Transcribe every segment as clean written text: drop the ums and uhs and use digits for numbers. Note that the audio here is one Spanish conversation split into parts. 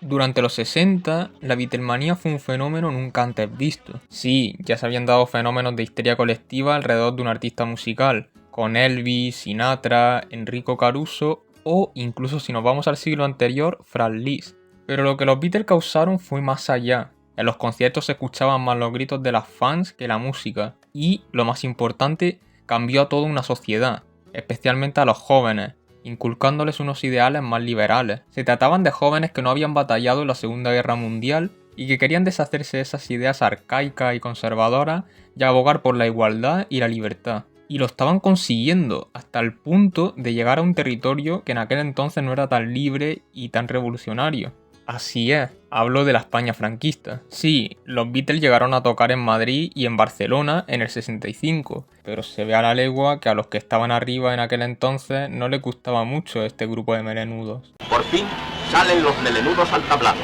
Durante los 60, la Beatlemanía fue un fenómeno nunca antes visto. Sí, ya se habían dado fenómenos de histeria colectiva alrededor de un artista musical, con Elvis, Sinatra, Enrico Caruso o incluso si nos vamos al siglo anterior, Franz Liszt. Pero lo que los Beatles causaron fue más allá. En los conciertos se escuchaban más los gritos de las fans que la música. Y, lo más importante, cambió a toda una sociedad, especialmente a los jóvenes, inculcándoles unos ideales más liberales. Se trataban de jóvenes que no habían batallado en la Segunda Guerra Mundial y que querían deshacerse de esas ideas arcaicas y conservadoras y abogar por la igualdad y la libertad. Y lo estaban consiguiendo, hasta el punto de llegar a un territorio que en aquel entonces no era tan libre y tan revolucionario. Así es, hablo de la España franquista. Sí, los Beatles llegaron a tocar en Madrid y en Barcelona en el 65, pero se ve a la legua que a los que estaban arriba en aquel entonces no les gustaba mucho este grupo de melenudos. Por fin salen los melenudos al tablado.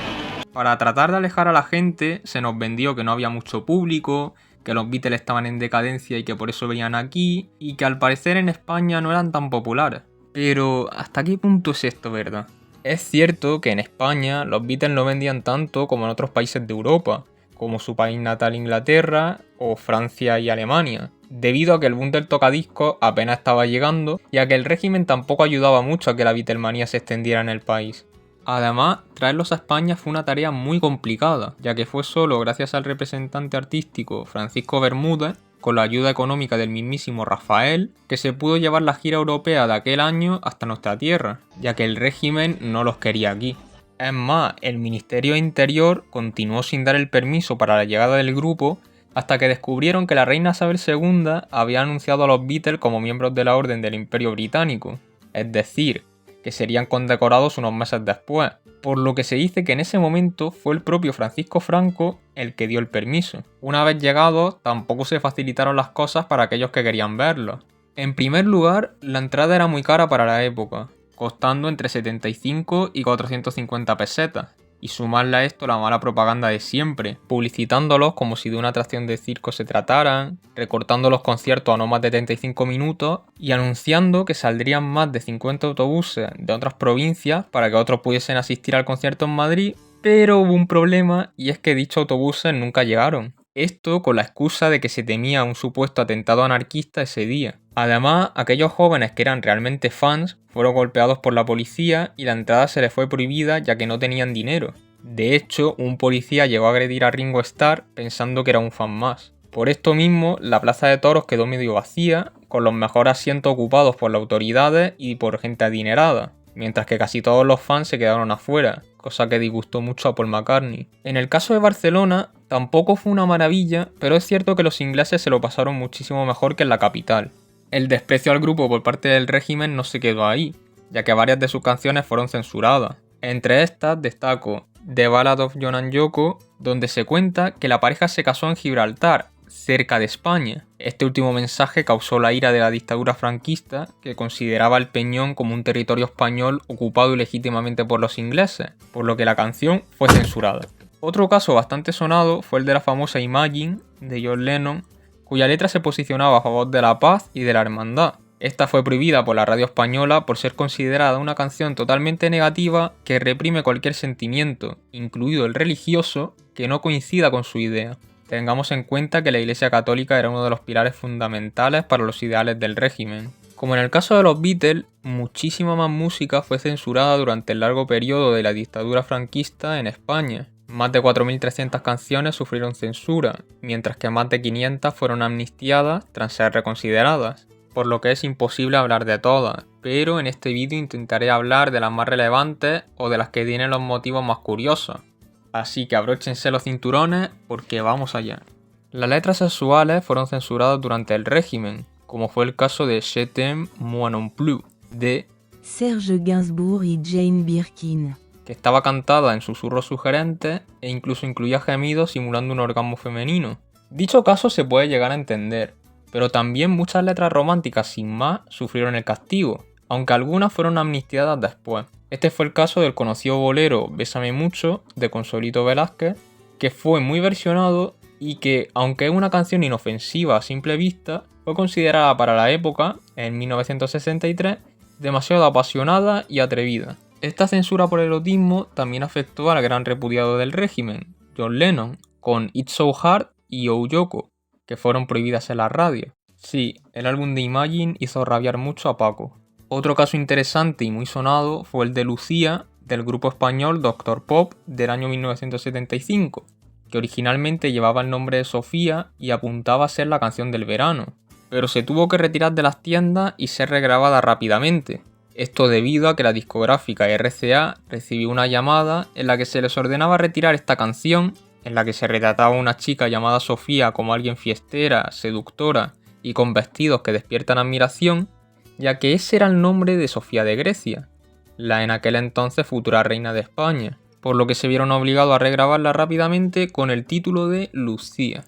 Para tratar de alejar a la gente, se nos vendió que no había mucho público, que los Beatles estaban en decadencia y que por eso venían aquí, y que al parecer en España no eran tan populares. Pero, ¿hasta qué punto es esto verdad? Es cierto que en España los Beatles no vendían tanto como en otros países de Europa, como su país natal Inglaterra o Francia y Alemania, debido a que el boom del tocadiscos apenas estaba llegando y a que el régimen tampoco ayudaba mucho a que la Beatlemanía se extendiera en el país. Además, traerlos a España fue una tarea muy complicada, ya que fue solo gracias al representante artístico Francisco Bermúdez, con la ayuda económica del mismísimo Rafael, que se pudo llevar la gira europea de aquel año hasta nuestra tierra, ya que el régimen no los quería aquí. Es más, el Ministerio de Interior continuó sin dar el permiso para la llegada del grupo hasta que descubrieron que la reina Isabel II había anunciado a los Beatles como miembros de la Orden del Imperio Británico, es decir, que serían condecorados unos meses después, por lo que se dice que en ese momento fue el propio Francisco Franco el que dio el permiso. Una vez llegados, tampoco se facilitaron las cosas para aquellos que querían verlos. En primer lugar, la entrada era muy cara para la época, costando entre 75 y 450 pesetas. Y sumarle a esto la mala propaganda de siempre, publicitándolos como si de una atracción de circo se trataran, recortando los conciertos a no más de 35 minutos y anunciando que saldrían más de 50 autobuses de otras provincias para que otros pudiesen asistir al concierto en Madrid, pero hubo un problema y es que dichos autobuses nunca llegaron. Esto con la excusa de que se temía un supuesto atentado anarquista ese día. Además, aquellos jóvenes que eran realmente fans fueron golpeados por la policía y la entrada se les fue prohibida ya que no tenían dinero. De hecho, un policía llegó a agredir a Ringo Starr pensando que era un fan más. Por esto mismo, la plaza de toros quedó medio vacía, con los mejores asientos ocupados por las autoridades y por gente adinerada, mientras que casi todos los fans se quedaron afuera, cosa que disgustó mucho a Paul McCartney. En el caso de Barcelona, tampoco fue una maravilla, pero es cierto que los ingleses se lo pasaron muchísimo mejor que en la capital. El desprecio al grupo por parte del régimen no se quedó ahí, ya que varias de sus canciones fueron censuradas. Entre estas destaco The Ballad of John and Yoko, donde se cuenta que la pareja se casó en Gibraltar, cerca de España. Este último mensaje causó la ira de la dictadura franquista, que consideraba el Peñón como un territorio español ocupado ilegítimamente por los ingleses, por lo que la canción fue censurada. Otro caso bastante sonado fue el de la famosa Imagine, de John Lennon, cuya letra se posicionaba a favor de la paz y de la hermandad. Esta fue prohibida por la radio española por ser considerada una canción totalmente negativa que reprime cualquier sentimiento, incluido el religioso, que no coincida con su idea. Tengamos en cuenta que la Iglesia Católica era uno de los pilares fundamentales para los ideales del régimen. Como en el caso de los Beatles, muchísima más música fue censurada durante el largo periodo de la dictadura franquista en España. Más de 4.300 canciones sufrieron censura, mientras que más de 500 fueron amnistiadas tras ser reconsideradas, por lo que es imposible hablar de todas, pero en este vídeo intentaré hablar de las más relevantes o de las que tienen los motivos más curiosos. Así que abróchense los cinturones porque vamos allá. Las letras sexuales fueron censuradas durante el régimen, como fue el caso de Je t'aime moi non plus, de Serge Gainsbourg y Jane Birkin, que estaba cantada en susurros sugerentes e incluso incluía gemidos simulando un orgasmo femenino. Dicho caso se puede llegar a entender, pero también muchas letras románticas sin más sufrieron el castigo, aunque algunas fueron amnistiadas después. Este fue el caso del conocido bolero Bésame mucho, de Consolito Velázquez, que fue muy versionado y que, aunque es una canción inofensiva a simple vista, fue considerada para la época, en 1963, demasiado apasionada y atrevida. Esta censura por erotismo también afectó al gran repudiado del régimen, John Lennon, con It's So Hard y Oh Yoko, que fueron prohibidas en la radio. Sí, el álbum de Imagine hizo rabiar mucho a Paco. Otro caso interesante y muy sonado fue el de Lucía, del grupo español Doctor Pop del año 1975, que originalmente llevaba el nombre de Sofía y apuntaba a ser la canción del verano, pero se tuvo que retirar de las tiendas y ser regrabada rápidamente. Esto debido a que la discográfica RCA recibió una llamada en la que se les ordenaba retirar esta canción, en la que se retrataba a una chica llamada Sofía como alguien fiestera, seductora y con vestidos que despiertan admiración, ya que ese era el nombre de Sofía de Grecia, la en aquel entonces futura reina de España, por lo que se vieron obligados a regrabarla rápidamente con el título de Lucía.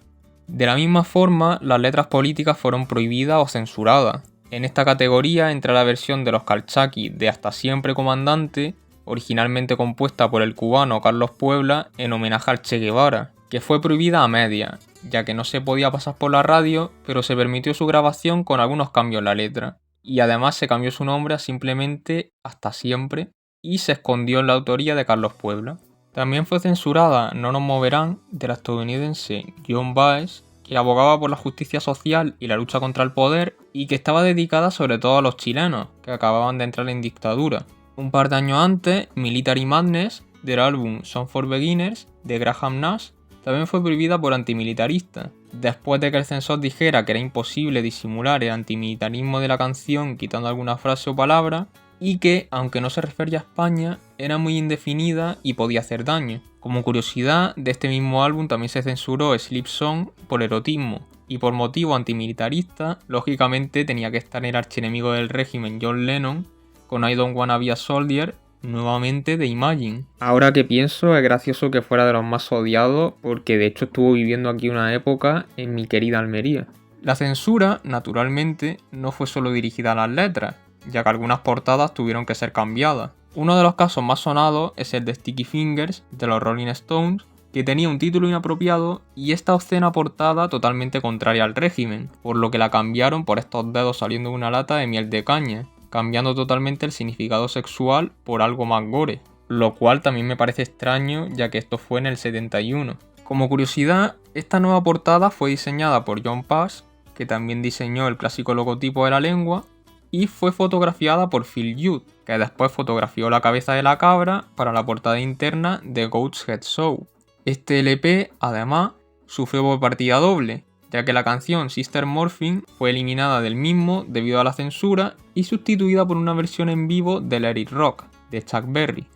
De la misma forma, las letras políticas fueron prohibidas o censuradas. En esta categoría entra la versión de los Calchaquis de Hasta Siempre Comandante, originalmente compuesta por el cubano Carlos Puebla en homenaje al Che Guevara, que fue prohibida a media, ya que no se podía pasar por la radio, pero se permitió su grabación con algunos cambios en la letra. Y además se cambió su nombre a simplemente Hasta Siempre y se escondió en la autoría de Carlos Puebla. También fue censurada No Nos Moverán de la estadounidense Joan Baez, que abogaba por la justicia social y la lucha contra el poder y que estaba dedicada sobre todo a los chilenos, que acababan de entrar en dictadura. Un par de años antes, Military Madness, del álbum Song for Beginners, de Graham Nash, también fue prohibida por antimilitaristas, después de que el censor dijera que era imposible disimular el antimilitarismo de la canción quitando alguna frase o palabra, y que, aunque no se refería a España, era muy indefinida y podía hacer daño. Como curiosidad, de este mismo álbum también se censuró Sleep Song por erotismo, y por motivo antimilitarista, lógicamente tenía que estar el archienemigo del régimen John Lennon, con I Don't Wanna Be a Soldier, nuevamente de Imagine. Ahora que pienso, es gracioso que fuera de los más odiados, porque de hecho estuvo viviendo aquí una época en mi querida Almería. La censura, naturalmente, no fue solo dirigida a las letras, ya que algunas portadas tuvieron que ser cambiadas. Uno de los casos más sonados es el de Sticky Fingers de los Rolling Stones, que tenía un título inapropiado y esta obscena portada totalmente contraria al régimen, por lo que la cambiaron por estos dedos saliendo de una lata de miel de caña, cambiando totalmente el significado sexual por algo más gore, lo cual también me parece extraño ya que esto fue en el 71. Como curiosidad, esta nueva portada fue diseñada por John Pass, que también diseñó el clásico logotipo de la lengua, y fue fotografiada por Phil Judd, que después fotografió la cabeza de la cabra para la portada interna de Goat's Head Show. Este LP, además, sufrió por partida doble, ya que la canción Sister Morphine fue eliminada del mismo debido a la censura y sustituida por una versión en vivo de Let It Rock, de Chuck Berry.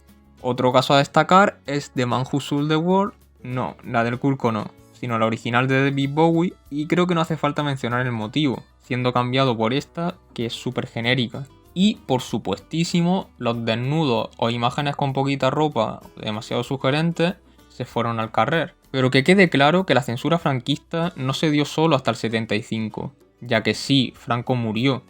Otro caso a destacar es The Man Who Sold the World, no, la del Kurko no, sino la original de David Bowie, y creo que no hace falta mencionar el motivo, siendo cambiado por esta, que es súper genérica. Y, por supuestísimo, los desnudos o imágenes con poquita ropa demasiado sugerentes se fueron al carrer. Pero que quede claro que la censura franquista no se dio solo hasta el 75, ya que sí, Franco murió,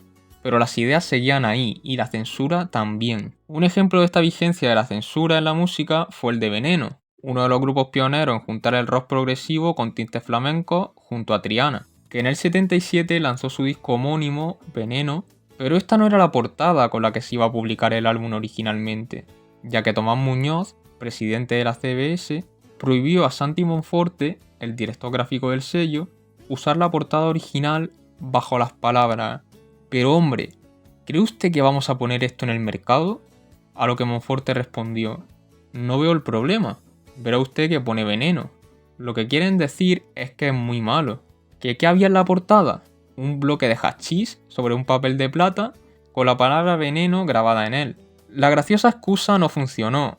pero las ideas seguían ahí y la censura también. Un ejemplo de esta vigencia de la censura en la música fue el de Veneno, uno de los grupos pioneros en juntar el rock progresivo con tintes flamencos junto a Triana, que en el 77 lanzó su disco homónimo, Veneno, pero esta no era la portada con la que se iba a publicar el álbum originalmente, ya que Tomás Muñoz, presidente de la CBS, prohibió a Santi Monforte, el director gráfico del sello, usar la portada original bajo las palabras «Pero hombre, ¿cree usted que vamos a poner esto en el mercado?». A lo que Monforte respondió «No veo el problema, verá usted que pone Veneno. Lo que quieren decir es que es muy malo». ¿Qué había en la portada? Un bloque de hachís sobre un papel de plata con la palabra veneno grabada en él. La graciosa excusa no funcionó,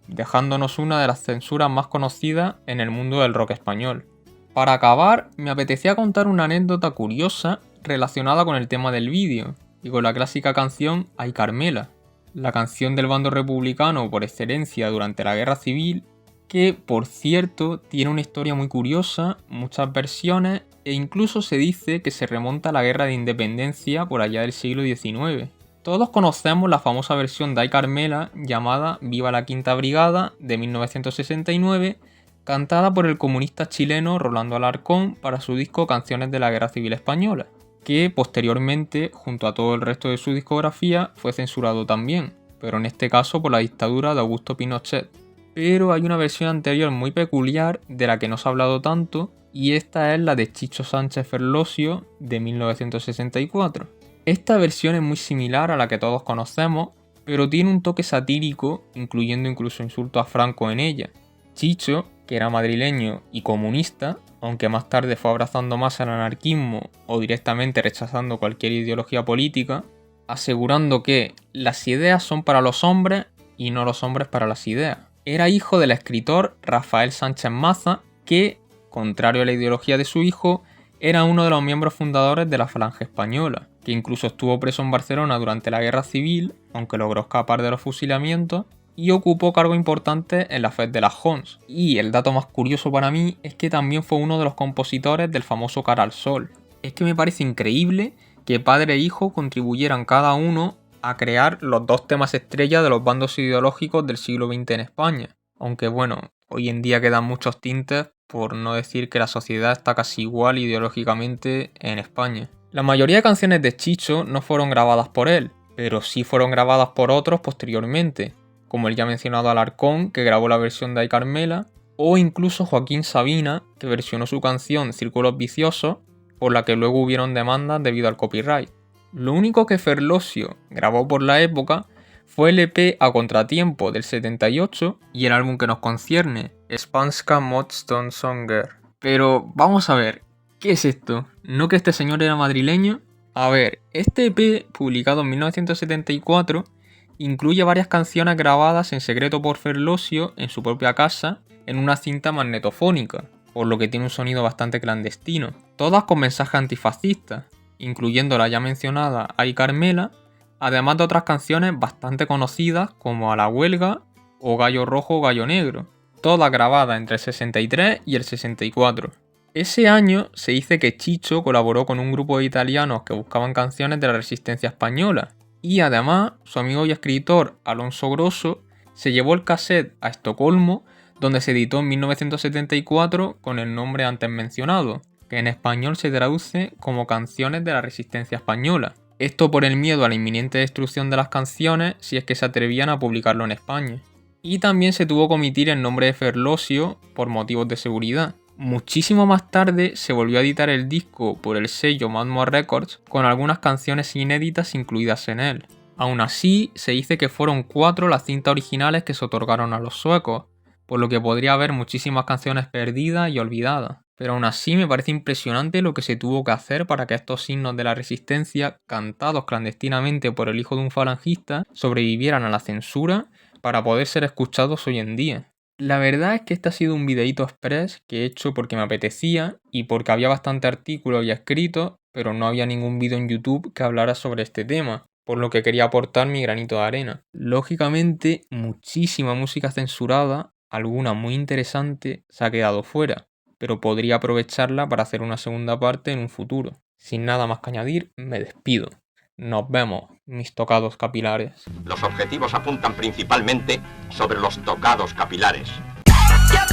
dejándonos una de las censuras más conocidas en el mundo del rock español. Para acabar, me apetecía contar una anécdota curiosa relacionada con el tema del vídeo y con la clásica canción Ay Carmela, la canción del bando republicano por excelencia durante la Guerra Civil, que, por cierto, tiene una historia muy curiosa, muchas versiones e incluso se dice que se remonta a la Guerra de Independencia por allá del siglo XIX. Todos conocemos la famosa versión de Ay Carmela llamada Viva la Quinta Brigada de 1969, cantada por el comunista chileno Rolando Alarcón para su disco Canciones de la Guerra Civil Española, que posteriormente, junto a todo el resto de su discografía, fue censurado también. pero en este caso por la dictadura de Augusto Pinochet. Pero hay una versión anterior muy peculiar de la que no se ha hablado tanto, y esta es la de Chicho Sánchez Ferlosio de 1964. Esta versión es muy similar a la que todos conocemos, pero tiene un toque satírico, incluyendo incluso insultos a Franco en ella. Chicho, que era madrileño y comunista, aunque más tarde fue abrazando más el anarquismo o directamente rechazando cualquier ideología política, asegurando que las ideas son para los hombres y no los hombres para las ideas. Era hijo del escritor Rafael Sánchez Maza, que, contrario a la ideología de su hijo, era uno de los miembros fundadores de la Falange Española, que incluso estuvo preso en Barcelona durante la Guerra Civil, aunque logró escapar de los fusilamientos, y ocupó cargos importantes en la FED de las Jons. Y el dato más curioso para mí es que también fue uno de los compositores del famoso Cara al Sol. Es que me parece increíble que padre e hijo contribuyeran cada uno a crear los dos temas estrella de los bandos ideológicos del siglo XX en España. Aunque bueno, hoy en día quedan muchos tintes, por no decir que la sociedad está casi igual ideológicamente en España. La mayoría de canciones de Chicho no fueron grabadas por él, pero sí fueron grabadas por otros posteriormente, como el ya mencionado Alarcón, que grabó la versión de Ay Carmela, o incluso Joaquín Sabina, que versionó su canción Círculos Viciosos, por la que luego hubieron demandas debido al copyright. Lo único que Ferlosio grabó por la época fue el EP A Contratiempo del 78 y el álbum que nos concierne, Spanska Motståndsånger. Pero vamos a ver, ¿qué es esto? ¿No que este señor era madrileño? A ver, este EP, publicado en 1974, incluye varias canciones grabadas en secreto por Ferlosio en su propia casa en una cinta magnetofónica, por lo que tiene un sonido bastante clandestino, todas con mensajes antifascistas, incluyendo la ya mencionada Ay Carmela, además de otras canciones bastante conocidas como A la Huelga o Gallo Rojo o Gallo Negro, todas grabadas entre el 63 y el 64. Ese año se dice que Chicho colaboró con un grupo de italianos que buscaban canciones de la resistencia española, y además su amigo y escritor Alonso Grosso se llevó el cassette a Estocolmo, donde se editó en 1974 con el nombre antes mencionado, que en español se traduce como Canciones de la Resistencia Española. Esto por el miedo a la inminente destrucción de las canciones si es que se atrevían a publicarlo en España. Y también se tuvo que omitir el nombre de Ferlosio por motivos de seguridad. Muchísimo más tarde se volvió a editar el disco por el sello Madmo Records con algunas canciones inéditas incluidas en él. Aún así, se dice que fueron 4 las cintas originales que se otorgaron a los suecos, por lo que podría haber muchísimas canciones perdidas y olvidadas. Pero aún así me parece impresionante lo que se tuvo que hacer para que estos himnos de la resistencia, cantados clandestinamente por el hijo de un falangista, sobrevivieran a la censura para poder ser escuchados hoy en día. La verdad es que este ha sido un videíto express que he hecho porque me apetecía y porque había bastante artículos y escritos, pero no había ningún vídeo en YouTube que hablara sobre este tema, por lo que quería aportar mi granito de arena. Lógicamente, muchísima música censurada, alguna muy interesante, se ha quedado fuera, pero podría aprovecharla para hacer una segunda parte en un futuro. Sin nada más que añadir, me despido. Nos vemos, mis tocados capilares. Los objetivos apuntan principalmente sobre los tocados capilares. Ya